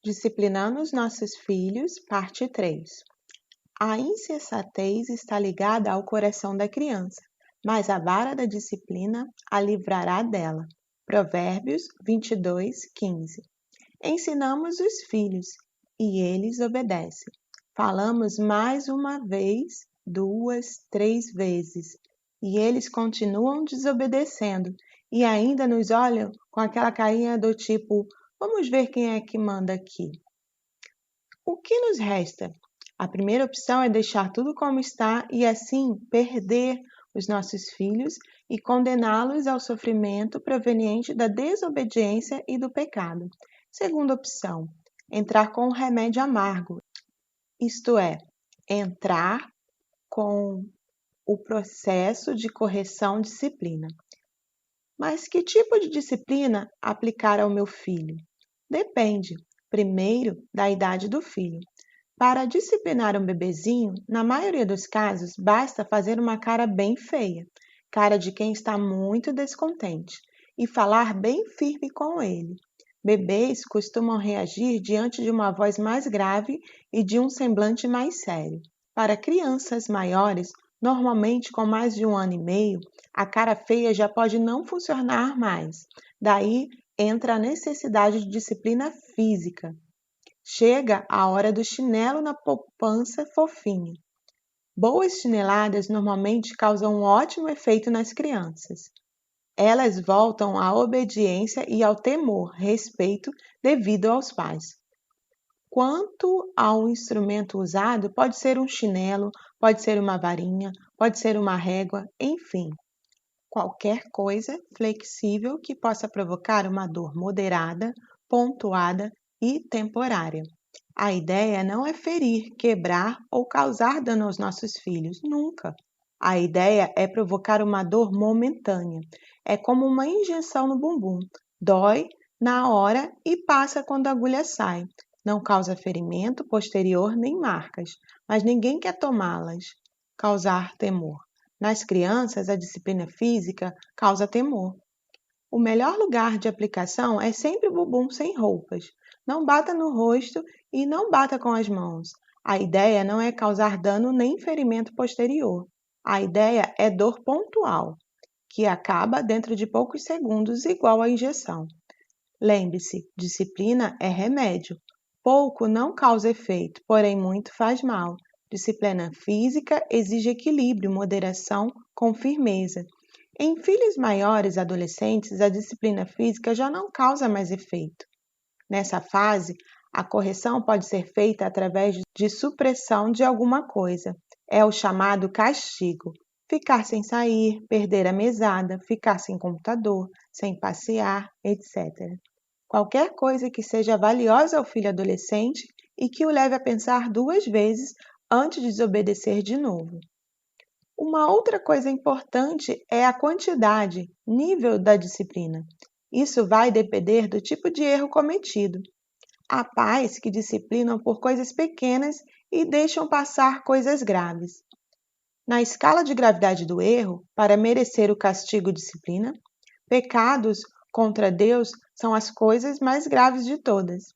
Disciplinando os nossos filhos, parte 3. A insensatez está ligada ao coração da criança, mas a vara da disciplina a livrará dela. Provérbios 22:15. Ensinamos os filhos, e eles obedecem. Falamos mais uma vez, 2, 3 vezes, e eles continuam desobedecendo, e ainda nos olham com aquela carinha do tipo: vamos ver quem é que manda aqui. O que nos resta? A primeira opção é deixar tudo como está e assim perder os nossos filhos e condená-los ao sofrimento proveniente da desobediência e do pecado. Segunda opção, entrar com um remédio amargo, isto é, entrar com o processo de correção disciplina. Mas que tipo de disciplina aplicar ao meu filho? Depende, primeiro, da idade do filho. Para disciplinar um bebezinho, na maioria dos casos, basta fazer uma cara bem feia, cara de quem está muito descontente, e falar bem firme com ele. Bebês costumam reagir diante de uma voz mais grave e de um semblante mais sério. Para crianças maiores, normalmente com mais de 1 ano e meio, a cara feia já pode não funcionar mais. Daí entra a necessidade de disciplina física. Chega a hora do chinelo na poupança fofinho. Boas chineladas normalmente causam um ótimo efeito nas crianças. Elas voltam à obediência e ao temor, respeito devido aos pais. Quanto ao instrumento usado, pode ser um chinelo, pode ser uma varinha, pode ser uma régua, enfim. Qualquer coisa flexível que possa provocar uma dor moderada, pontuada e temporária. A ideia não é ferir, quebrar ou causar dano aos nossos filhos, nunca. A ideia é provocar uma dor momentânea. É como uma injeção no bumbum. Dói na hora e passa quando a agulha sai. Não causa ferimento posterior nem marcas, mas ninguém quer tomá-las. Causar temor. Nas crianças, a disciplina física causa temor. O melhor lugar de aplicação é sempre o bumbum sem roupas. Não bata no rosto e não bata com as mãos. A ideia não é causar dano nem ferimento posterior. A ideia é dor pontual, que acaba dentro de poucos segundos, igual à injeção. Lembre-se, disciplina é remédio. Pouco não causa efeito, porém muito faz mal. Disciplina física exige equilíbrio, moderação com firmeza. Em filhos maiores, adolescentes, a disciplina física já não causa mais efeito. Nessa fase, a correção pode ser feita através de supressão de alguma coisa. É o chamado castigo. Ficar sem sair, perder a mesada, ficar sem computador, sem passear, etc. Qualquer coisa que seja valiosa ao filho adolescente e que o leve a pensar 2 vezes antes de desobedecer de novo. Uma outra coisa importante é a quantidade, nível da disciplina. Isso vai depender do tipo de erro cometido. Há pais que disciplinam por coisas pequenas e deixam passar coisas graves. Na escala de gravidade do erro, para merecer o castigo disciplina, pecados contra Deus são as coisas mais graves de todas.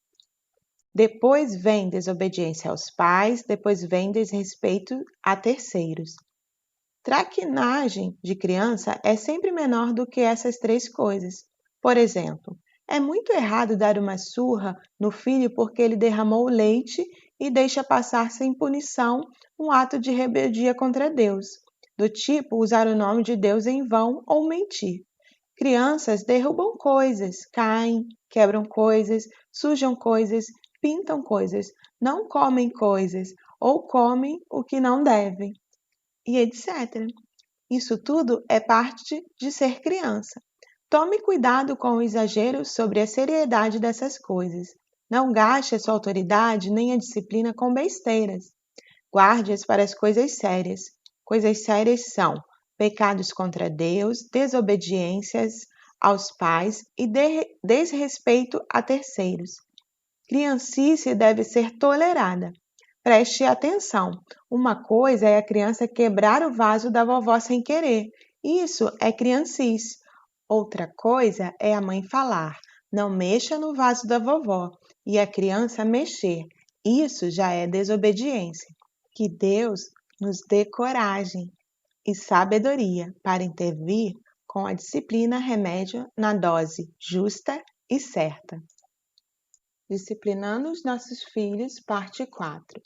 Depois vem desobediência aos pais, depois vem desrespeito a terceiros. Traquinagem de criança é sempre menor do que essas 3 coisas. Por exemplo, é muito errado dar uma surra no filho porque ele derramou leite e deixa passar sem punição um ato de rebeldia contra Deus, do tipo usar o nome de Deus em vão ou mentir. Crianças derrubam coisas, caem, quebram coisas, sujam coisas, pintam coisas, não comem coisas ou comem o que não devem, e etc. Isso tudo é parte de ser criança. Tome cuidado com o exagero sobre a seriedade dessas coisas. Não gaste a sua autoridade nem a disciplina com besteiras. Guarde-as para as coisas sérias. Coisas sérias são pecados contra Deus, desobediências aos pais e desrespeito a terceiros. Criancice deve ser tolerada. Preste atenção. Uma coisa é a criança quebrar o vaso da vovó sem querer. Isso é criancice. Outra coisa é a mãe falar: Não mexa no vaso da vovó e a criança mexer. Isso já é desobediência. Que Deus nos dê coragem e sabedoria para intervir com a disciplina remédio na dose justa e certa. Disciplinando os nossos filhos, parte 4.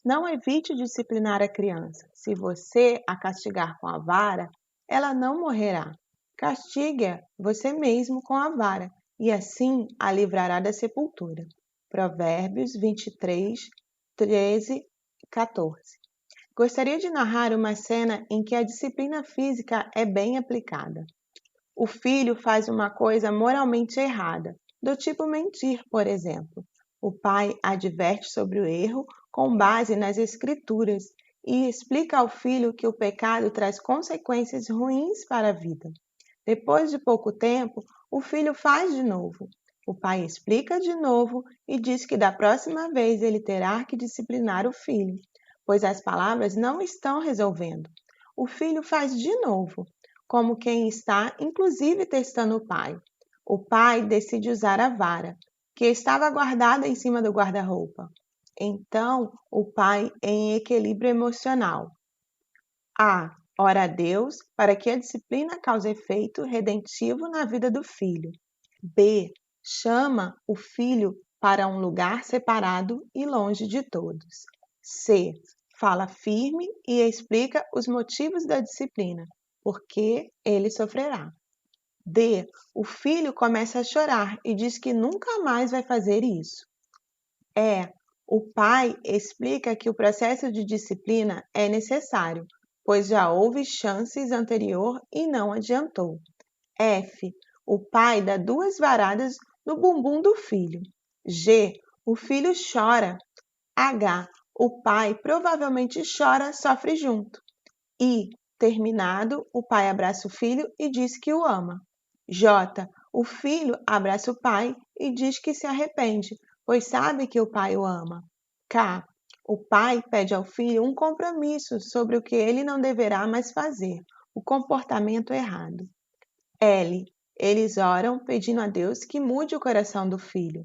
Não evite disciplinar a criança. Se você a castigar com a vara, ela não morrerá. Castigue-a você mesmo com a vara, e assim a livrará da sepultura. Provérbios 23, 13, 14. Gostaria de narrar uma cena em que a disciplina física é bem aplicada. O filho faz uma coisa moralmente errada, do tipo mentir, por exemplo. O pai adverte sobre o erro com base nas Escrituras e explica ao filho que o pecado traz consequências ruins para a vida. Depois de pouco tempo, o filho faz de novo. O pai explica de novo e diz que da próxima vez ele terá que disciplinar o filho, pois as palavras não estão resolvendo. O filho faz de novo, como quem está, inclusive, testando o pai. O pai decide usar a vara, que estava guardada em cima do guarda-roupa. Então, o pai, em equilíbrio emocional, A. Ora a Deus para que a disciplina cause efeito redentivo na vida do filho. B. Chama o filho para um lugar separado e longe de todos. C. Fala firme e explica os motivos da disciplina, porque ele sofrerá. D. O filho começa a chorar e diz que nunca mais vai fazer isso. E. O pai explica que o processo de disciplina é necessário, pois já houve chances anterior e não adiantou. F. O pai dá 2 varadas no bumbum do filho. G. O filho chora. H. O pai provavelmente chora, sofre junto. I. Terminado, o pai abraça o filho e diz que o ama. J. O filho abraça o pai e diz que se arrepende, pois sabe que o pai o ama. K. O pai pede ao filho um compromisso sobre o que ele não deverá mais fazer, o comportamento errado. L. Eles oram pedindo a Deus que mude o coração do filho.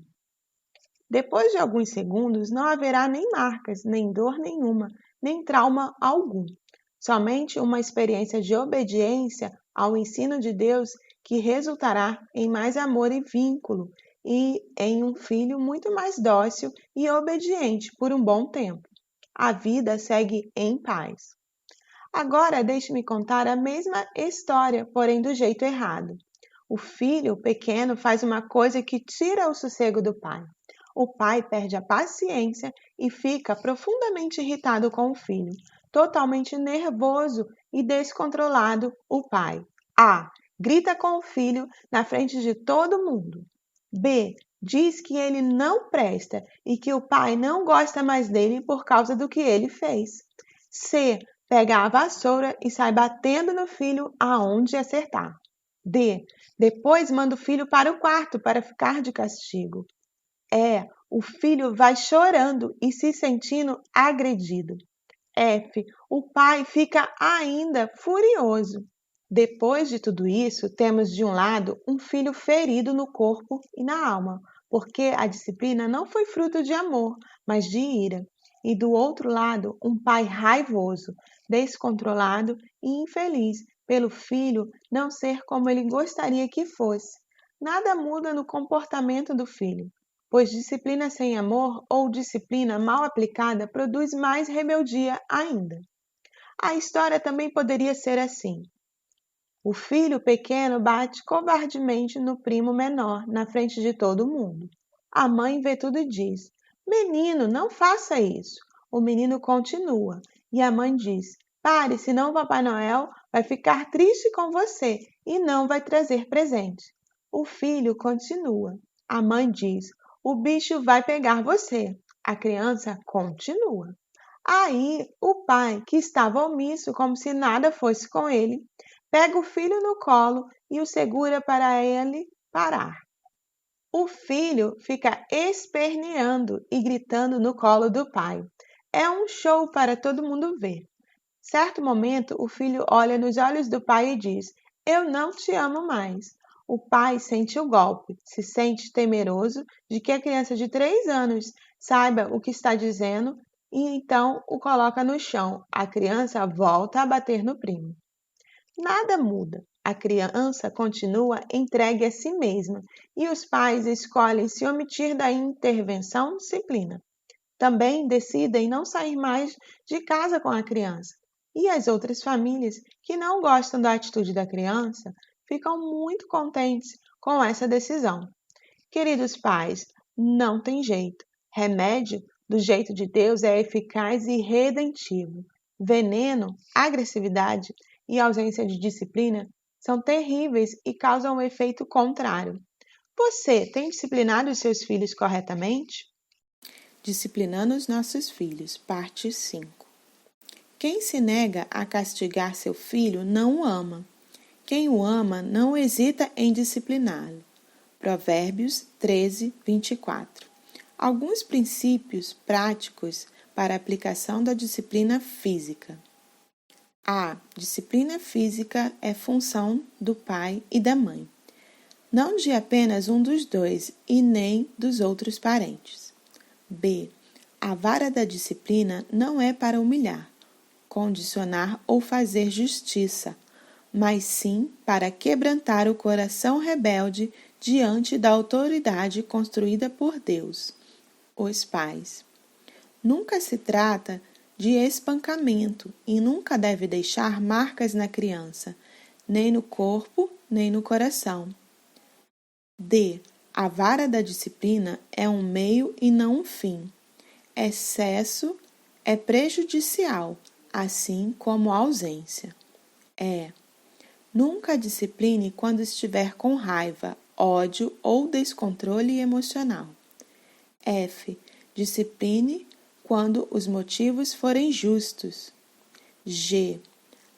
Depois de alguns segundos, não haverá nem marcas, nem dor nenhuma, nem trauma algum. Somente uma experiência de obediência ao ensino de Deus que resultará em mais amor e vínculo e em um filho muito mais dócil e obediente por um bom tempo. A vida segue em paz. Agora deixe-me contar a mesma história, porém do jeito errado. O filho pequeno faz uma coisa que tira o sossego do pai. O pai perde a paciência e fica profundamente irritado com o filho. Totalmente nervoso e descontrolado, o pai A. Grita com o filho na frente de todo mundo. B. Diz que ele não presta e que o pai não gosta mais dele por causa do que ele fez. C. Pega a vassoura e sai batendo no filho aonde acertar. D. Depois manda o filho para o quarto para ficar de castigo. E. O filho vai chorando e se sentindo agredido. F. O pai fica ainda furioso. Depois de tudo isso, temos de um lado um filho ferido no corpo e na alma, porque a disciplina não foi fruto de amor, mas de ira. E do outro lado, um pai raivoso, descontrolado e infeliz pelo filho não ser como ele gostaria que fosse. Nada muda no comportamento do filho, pois disciplina sem amor ou disciplina mal aplicada produz mais rebeldia ainda. A história também poderia ser assim. O filho pequeno bate covardemente no primo menor, na frente de todo mundo. A mãe vê tudo e diz: Menino, não faça isso. O menino continua e a mãe diz: Pare, senão o Papai Noel vai ficar triste com você e não vai trazer presente. O filho continua. A mãe diz: O bicho vai pegar você. A criança continua. Aí o pai, que estava omisso como se nada fosse com ele, pega o filho no colo e o segura para ele parar. O filho fica esperneando e gritando no colo do pai. É um show para todo mundo ver. Certo momento, o filho olha nos olhos do pai e diz: Eu não te amo mais. O pai sente o golpe, se sente temeroso de que a criança de 3 anos saiba o que está dizendo e então o coloca no chão. A criança volta a bater no primo. Nada muda. A criança continua entregue a si mesma e os pais escolhem se omitir da intervenção disciplina. Também decidem não sair mais de casa com a criança. E as outras famílias que não gostam da atitude da criança ficam muito contentes com essa decisão. Queridos pais, não tem jeito. Remédio do jeito de Deus é eficaz e redentivo. Veneno, agressividade e ausência de disciplina são terríveis e causam um efeito contrário. Você tem disciplinado os seus filhos corretamente? Disciplinando os nossos filhos, parte 5. Quem se nega a castigar seu filho não o ama. Quem o ama não hesita em discipliná-lo. Provérbios 13, 24. Alguns princípios práticos para a aplicação da disciplina física. A disciplina física é função do pai e da mãe, não de apenas um dos dois e nem dos outros parentes. B. A vara da disciplina não é para humilhar, condicionar ou fazer justiça, mas sim para quebrantar o coração rebelde diante da autoridade construída por Deus, os pais. Nunca se trata de espancamento e nunca deve deixar marcas na criança, nem no corpo, nem no coração. D. A vara da disciplina é um meio e não um fim. Excesso é prejudicial, assim como a ausência. E. Nunca discipline quando estiver com raiva, ódio ou descontrole emocional. F. Discipline quando os motivos forem justos. G.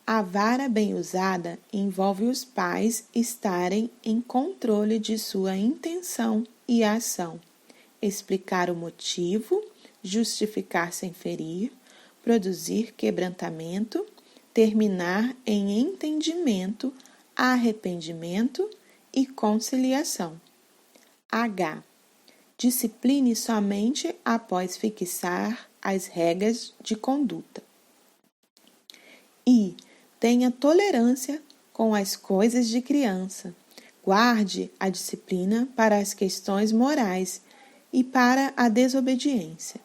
A vara bem usada envolve os pais estarem em controle de sua intenção e ação, explicar o motivo, justificar sem ferir, produzir quebrantamento, terminar em entendimento, arrependimento e conciliação. H. Discipline somente após fixar as regras de conduta. I. Tenha tolerância com as coisas de criança. Guarde a disciplina para as questões morais e para a desobediência.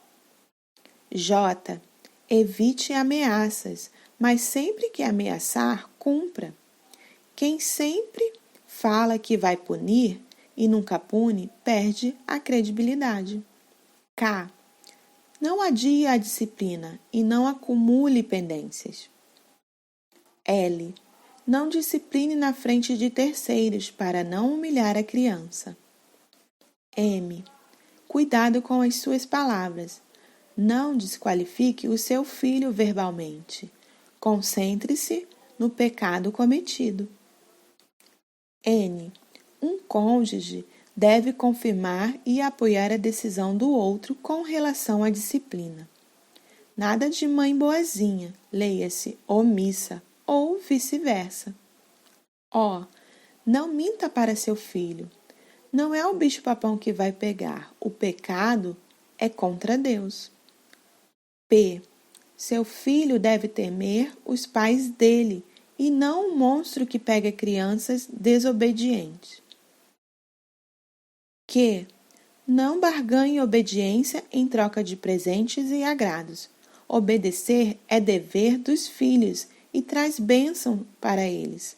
J. Evite ameaças, mas sempre que ameaçar, cumpra. Quem sempre fala que vai punir e nunca pune, perde a credibilidade. K. Não adie a disciplina e não acumule pendências. L. Não discipline na frente de terceiros para não humilhar a criança. M. Cuidado com as suas palavras. Não desqualifique o seu filho verbalmente. Concentre-se no pecado cometido. N. Um cônjuge deve confirmar e apoiar a decisão do outro com relação à disciplina. Nada de mãe boazinha, leia-se omissa, ou vice-versa. O. Não minta para seu filho. Não é o bicho-papão que vai pegar. O pecado é contra Deus. P. Seu filho deve temer os pais dele e não o monstro que pega crianças desobedientes. Q. Não barganhe obediência em troca de presentes e agrados. Obedecer é dever dos filhos e traz bênção para eles.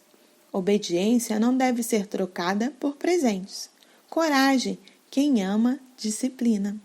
Obediência não deve ser trocada por presentes. Coragem, quem ama, disciplina.